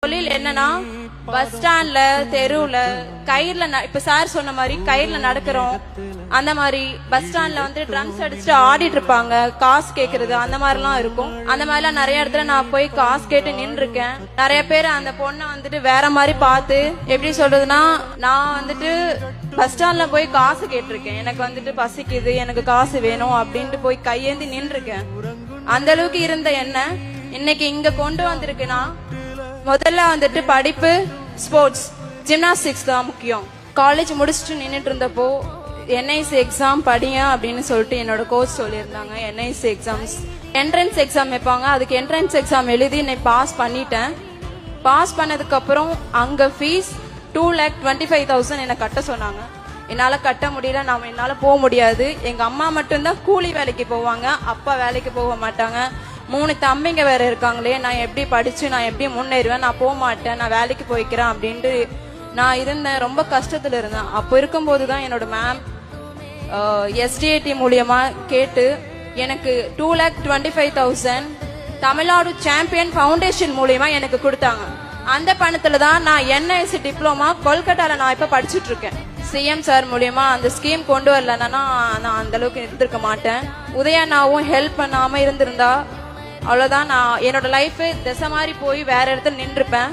தொழில் என்னன்னா பஸ் ஸ்டாண்ட்ல தெருவுல கயிறுல இப்ப சார் சொன்ன மாதிரி கயிறுல நடக்கிறோம். அந்த மாதிரி பஸ் ஸ்டாண்ட்ல வந்து ட்ரம்ஸ் அடிச்சுட்டு ஆடிட்டு இருப்பாங்க, காசு கேக்குறது அந்த மாதிரி எல்லாம் இருக்கும். அந்த மாதிரி எல்லாம் நிறைய இடத்துல நான் போய் காசு கேட்டு நின்று இருக்கேன். நிறைய பேர் அந்த பொண்ணை வந்துட்டு வேற மாதிரி பார்த்து எப்படி சொல்றதுன்னா, நான் வந்துட்டு பஸ் ஸ்டாண்ட்ல போய் காசு கேட்டிருக்கேன். எனக்கு வந்துட்டு பசிக்குது, எனக்கு காசு வேணும் அப்படின்ட்டு போய் கையேந்தி நின்று இருக்கேன். அந்த அளவுக்கு இருந்த என்ன இன்னைக்கு இங்க கொண்டு வந்திருக்குன்னா, முதல்ல வந்துட்டு படிப்பு, ஸ்போர்ட்ஸ், ஜிம்னாஸ்டிக்ஸ் தான் முக்கியம். காலேஜ் முடிச்சுட்டு நின்றுட்டு இருந்தப்போ என்ஐசி எக்ஸாம் படிங்க அப்படின்னு சொல்லிட்டு என்னோட கோச் சொல்லியிருந்தாங்க. என்ஐசி எக்ஸாம்ஸ் என்ட்ரன்ஸ் எக்ஸாம் வைப்பாங்க. அதுக்கு என்ட்ரன்ஸ் எக்ஸாம் எழுதி நான் பாஸ் பண்ணிட்டேன். பாஸ் பண்ணதுக்கு அப்புறம் அங்க ஃபீஸ் 2,25,000 என்ன கட்ட சொன்னாங்க. என்னால கட்ட முடியல, என்னால போக முடியாது. எங்க அம்மா மட்டும்தான் கூலி வேலைக்கு போவாங்க, அப்பா வேலைக்கு போக மாட்டாங்க. 3 தம்பிங்க வேற இருக்காங்களே, நான் எப்படி படிச்சு நான் எப்படி முன்னேறுவேன், நான் போக மாட்டேன், நான் வேலைக்கு போய்க்கிறேன் அப்படின்ட்டு நான் இருந்தேன். ரொம்ப கஷ்டத்துல இருந்தேன். அப்போ இருக்கும்போதுதான் என்னோட மேம் SDAT மூலியமா கேட்டு எனக்கு 2,25,000 தமிழ்நாடு சாம்பியன் ஃபவுண்டேஷன் மூலியமா எனக்கு கொடுத்தாங்க. அந்த பணத்துல தான் நான் NIC டிப்ளமா கொல்கட்டால நான் இப்ப படிச்சுட்டு இருக்கேன். CM சார் மூலியமா அந்த ஸ்கீம் கொண்டு வரலன்னா நான் அந்த அளவுக்கு இருந்திருக்க மாட்டேன். உதயண்ணாவும் ஹெல்ப் பண்ணாம இருந்திருந்தா அவ்வளவுதான், நான் என்னோட லைஃப் திசை மாதிரி போய் வேற இடத்துல நின்றுப்பேன்.